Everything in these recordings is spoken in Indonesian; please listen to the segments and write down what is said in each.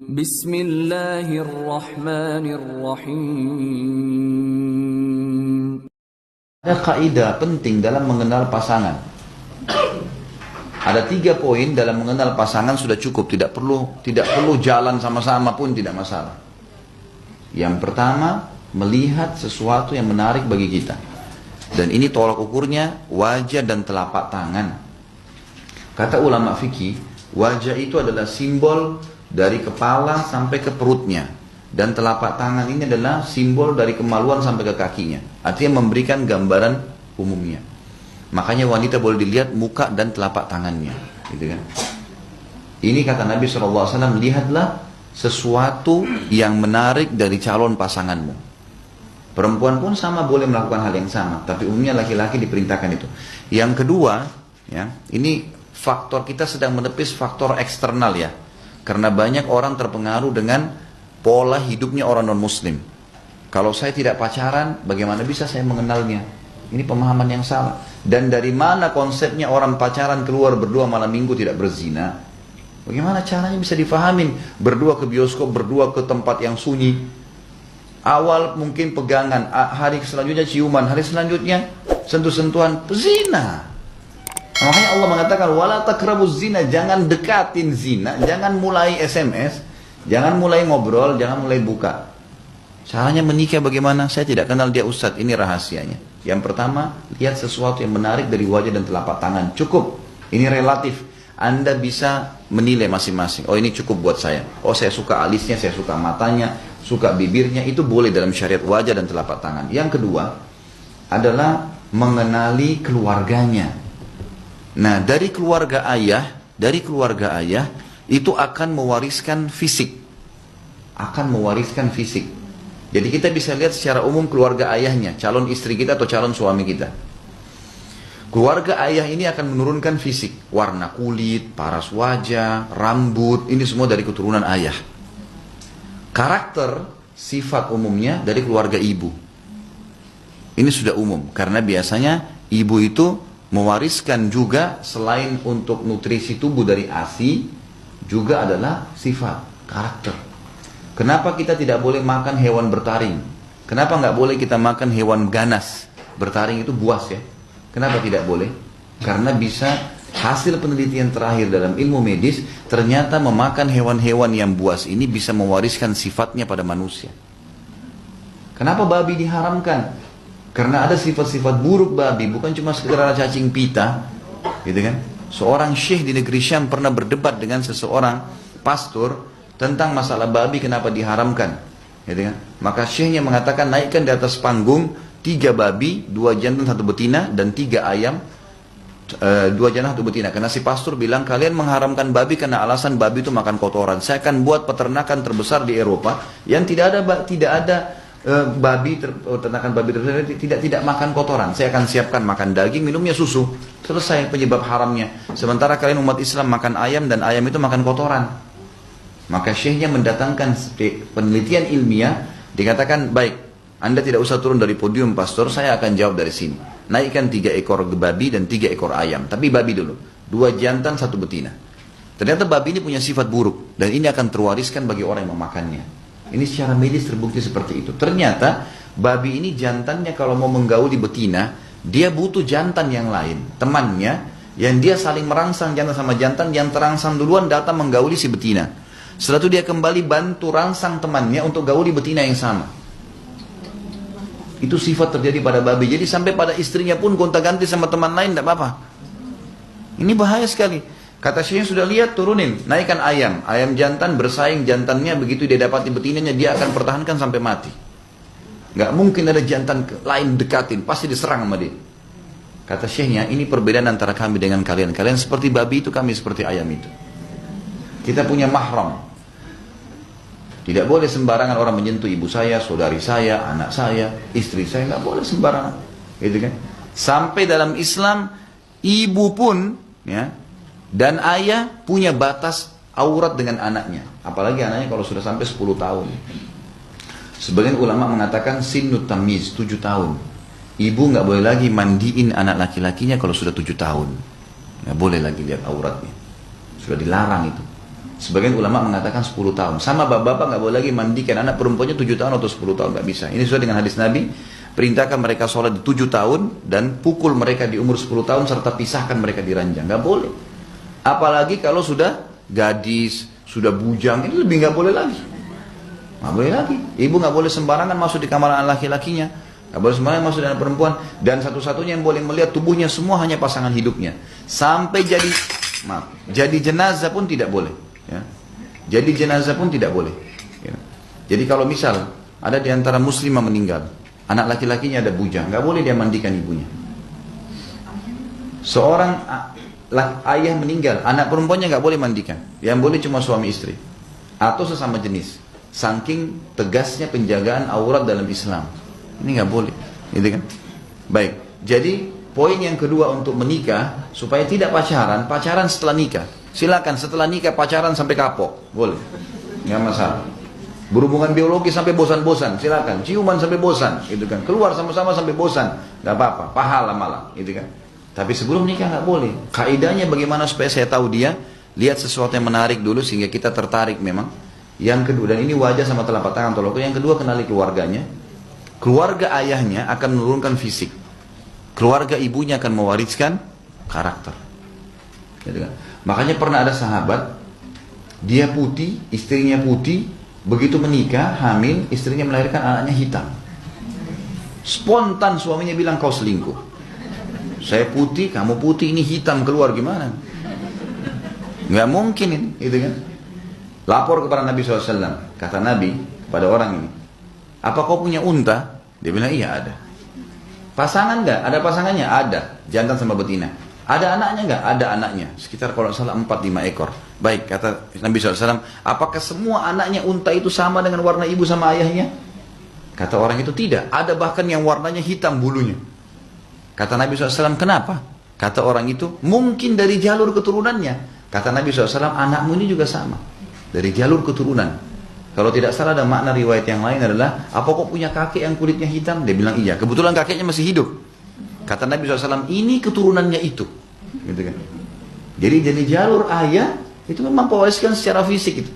Bismillahirrahmanirrahim. Ada kaidah penting dalam mengenal pasangan. Ada 3 poin dalam mengenal pasangan sudah cukup, tidak perlu jalan sama-sama pun tidak masalah. Yang pertama, melihat sesuatu yang menarik bagi kita. Dan ini tolak ukurnya wajah dan telapak tangan. Kata ulama fikih, wajah itu adalah simbol dari kepala sampai ke perutnya. Dan telapak tangan ini adalah simbol dari kemaluan sampai ke kakinya. Artinya memberikan gambaran umumnya. Makanya wanita boleh dilihat muka dan telapak tangannya, gitu kan? Ini kata Nabi SAW, lihatlah sesuatu yang menarik dari calon pasanganmu. Perempuan pun sama boleh melakukan hal yang sama, tapi umumnya laki-laki diperintahkan itu. Yang kedua, ya, ini faktor kita sedang menepis faktor eksternal ya, karena banyak orang terpengaruh dengan pola hidupnya orang non-muslim. Kalau saya tidak pacaran, bagaimana bisa saya mengenalnya? Ini pemahaman yang salah. Dan dari mana konsepnya orang pacaran keluar berdua malam minggu tidak berzina? Bagaimana caranya bisa difahamin? Berdua ke bioskop, berdua ke tempat yang sunyi. Awal mungkin pegangan, hari selanjutnya ciuman, hari selanjutnya sentuh-sentuhan, zina. Makanya Allah mengatakan, wala taqrabuz zina, jangan dekatin zina, jangan mulai SMS, jangan mulai ngobrol, jangan mulai buka. Caranya menikah bagaimana? Saya tidak kenal dia Ustadz, ini rahasianya. Yang pertama, lihat sesuatu yang menarik dari wajah dan telapak tangan. Cukup, ini relatif. Anda bisa menilai masing-masing. Oh, ini cukup buat saya. Oh, saya suka alisnya, saya suka matanya, suka bibirnya. Itu boleh dalam syariat wajah dan telapak tangan. Yang kedua adalah mengenali keluarganya. Nah, dari keluarga ayah itu akan mewariskan fisik. Jadi kita bisa lihat secara umum keluarga ayahnya, calon istri kita atau calon suami kita. Keluarga ayah ini akan menurunkan fisik, warna kulit, paras wajah, rambut, ini semua dari keturunan ayah. Karakter, sifat umumnya dari keluarga ibu. Ini sudah umum, karena biasanya ibu itu mewariskan juga selain untuk nutrisi tubuh dari ASI, juga adalah sifat, karakter. Kenapa kita tidak boleh makan hewan bertaring? Kenapa nggak boleh kita makan hewan ganas? Bertaring itu buas ya. Kenapa tidak boleh? Karena bisa, hasil penelitian terakhir dalam ilmu medis, ternyata memakan hewan-hewan yang buas ini bisa mewariskan sifatnya pada manusia. Kenapa babi diharamkan? Karena ada sifat-sifat buruk babi, bukan cuma sekedar cacing pita, gitu kan? Seorang syekh di negeri Syam pernah berdebat dengan seseorang pastor tentang masalah babi kenapa diharamkan, gitu kan? Maka syekhnya mengatakan, naikkan di atas panggung 3 babi, 2 jantan 1 betina, dan 3 ayam, 2 jantan 1 betina. Karena si pastor bilang, kalian mengharamkan babi karena alasan babi itu makan kotoran. Saya akan buat peternakan terbesar di Eropa yang tidak ada ternakan babi terbesar tidak makan kotoran. Saya akan siapkan makan daging, minumnya susu. Selesai penyebab haramnya. Sementara kalian umat Islam makan ayam dan ayam itu makan kotoran. Maka syekhnya mendatangkan penelitian ilmiah, dikatakan, baik, Anda tidak usah turun dari podium pastor, saya akan jawab dari sini. Naikkan 3 ekor babi dan 3 ekor ayam. Tapi babi dulu, 2 jantan 1 betina. Ternyata babi ini punya sifat buruk, dan ini akan terwariskan bagi orang yang memakannya. Ini secara medis terbukti seperti itu. Ternyata babi ini jantannya kalau mau menggauli betina, dia butuh jantan yang lain, temannya, yang dia saling merangsang jantan sama jantan, yang terangsang duluan datang menggauli si betina. Setelah itu dia kembali bantu rangsang temannya untuk gauli betina yang sama. Itu sifat terjadi pada babi. Jadi sampai pada istrinya pun gonta-ganti sama teman lain, tidak apa-apa. Ini bahaya sekali. Kata syekhnya, sudah lihat, turunin, naikkan ayam. Ayam jantan bersaing jantannya, begitu dia dapati betinanya, dia akan pertahankan sampai mati. Gak mungkin ada jantan lain dekatin, pasti diserang sama dia. Kata syekhnya, ini perbedaan antara kami dengan kalian. Kalian seperti babi itu, kami seperti ayam itu. Kita punya mahram. Tidak boleh sembarangan orang menyentuh ibu saya, saudari saya, anak saya, istri saya, nggak boleh sembarangan, gitu kan? Sampai dalam Islam, ibu pun, ya, dan ayah punya batas aurat dengan anaknya, apalagi anaknya kalau sudah sampai 10 tahun. Sebagian ulama mengatakan sinut tamiz, 7 tahun. Ibu nggak boleh lagi mandiin anak laki-lakinya kalau sudah 7 tahun, nggak boleh lagi lihat auratnya, sudah dilarang itu. Sebagian ulama mengatakan 10 tahun. Sama bapak-bapak nggak boleh lagi mandikan anak perempuannya 7 tahun atau 10 tahun, nggak bisa. Ini sesuai dengan hadis Nabi, perintahkan mereka sholat di 7 tahun dan pukul mereka di umur 10 tahun serta pisahkan mereka di ranjang. Nggak boleh. Apalagi kalau sudah gadis, sudah bujang, ini lebih nggak boleh lagi. Nggak boleh lagi. Ibu nggak boleh sembarangan masuk di kamar anak laki-lakinya. Nggak boleh sembarangan masuk dengan perempuan. Dan satu-satunya yang boleh melihat tubuhnya semua hanya pasangan hidupnya. Sampai jadi jenazah pun tidak boleh. Ya. Jadi jenazah pun tidak boleh. Ya. Jadi kalau misal ada di antara muslimah meninggal, anak laki-lakinya ada bujang, nggak boleh dia mandikan ibunya. Seorang ayah meninggal, anak perempuannya nggak boleh mandikan. Yang boleh cuma suami istri atau sesama jenis. Saking tegasnya penjagaan aurat dalam Islam, ini nggak boleh, gitu kan? Baik. Jadi poin yang kedua untuk menikah supaya tidak pacaran setelah nikah. Silakan setelah nikah pacaran sampai kapok, boleh, nggak masalah. Berhubungan biologi sampai bosan-bosan, silakan. Ciuman sampai bosan, gitu kan. Keluar sama-sama sampai bosan, nggak apa-apa. Pahala malah, gitu kan. Tapi sebelum nikah nggak boleh. Kaidahnya bagaimana supaya saya tahu dia? Lihat sesuatu yang menarik dulu sehingga kita tertarik memang. Yang kedua, dan ini wajah sama telapak tangan tolong. Yang kedua kenali keluarganya. Keluarga ayahnya akan menurunkan fisik. Keluarga ibunya akan mewariskan karakter. Gitu kan? Makanya pernah ada sahabat, dia putih, istrinya putih, begitu menikah, hamil, istrinya melahirkan anaknya hitam. Spontan suaminya bilang, kau selingkuh. Saya putih, kamu putih, ini hitam keluar gimana? Nggak mungkin ini, gitu kan? Lapor kepada Nabi SAW, kata Nabi kepada orang ini, apa kau punya unta? Dia bilang, iya ada. Pasangan nggak? Ada pasangannya? Ada, jantan sama betina. Ada anaknya nggak? Ada anaknya. Sekitar kalau salah 4-5 ekor. Baik, kata Nabi SAW, apakah semua anaknya unta itu sama dengan warna ibu sama ayahnya? Kata orang itu tidak. Ada bahkan yang warnanya hitam bulunya. Kata Nabi SAW, kenapa? Kata orang itu, mungkin dari jalur keturunannya. Kata Nabi SAW, anakmu ini juga sama. Dari jalur keturunan. Kalau tidak salah ada makna riwayat yang lain adalah, apa kok punya kakek yang kulitnya hitam? Dia bilang iya. Kebetulan kakeknya masih hidup. Kata Nabi SAW, ini keturunannya itu. Gitu kan. Jadi jalur ayah itu memang mewariskan secara fisik itu.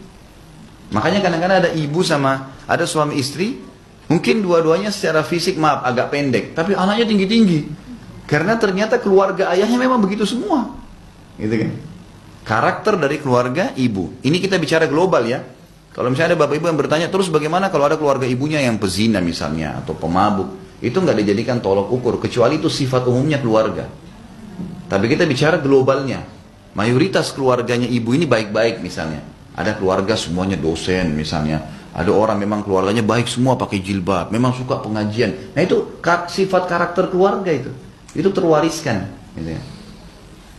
Makanya kadang-kadang ada ibu sama ada suami istri, mungkin dua-duanya secara fisik maaf agak pendek, tapi anaknya tinggi-tinggi. Karena ternyata keluarga ayahnya memang begitu semua. Gitu kan. Karakter dari keluarga ibu. Ini kita bicara global ya. Kalau misalnya ada bapak ibu yang bertanya, terus bagaimana kalau ada keluarga ibunya yang pezina misalnya atau pemabuk? Itu nggak dijadikan tolok ukur, kecuali itu sifat umumnya keluarga. Tapi kita bicara globalnya. Mayoritas keluarganya ibu ini baik-baik misalnya. Ada keluarga semuanya dosen misalnya. Ada orang memang keluarganya baik semua pakai jilbab. Memang suka pengajian. Nah itu sifat karakter keluarga itu. Itu terwariskan. Gitu ya.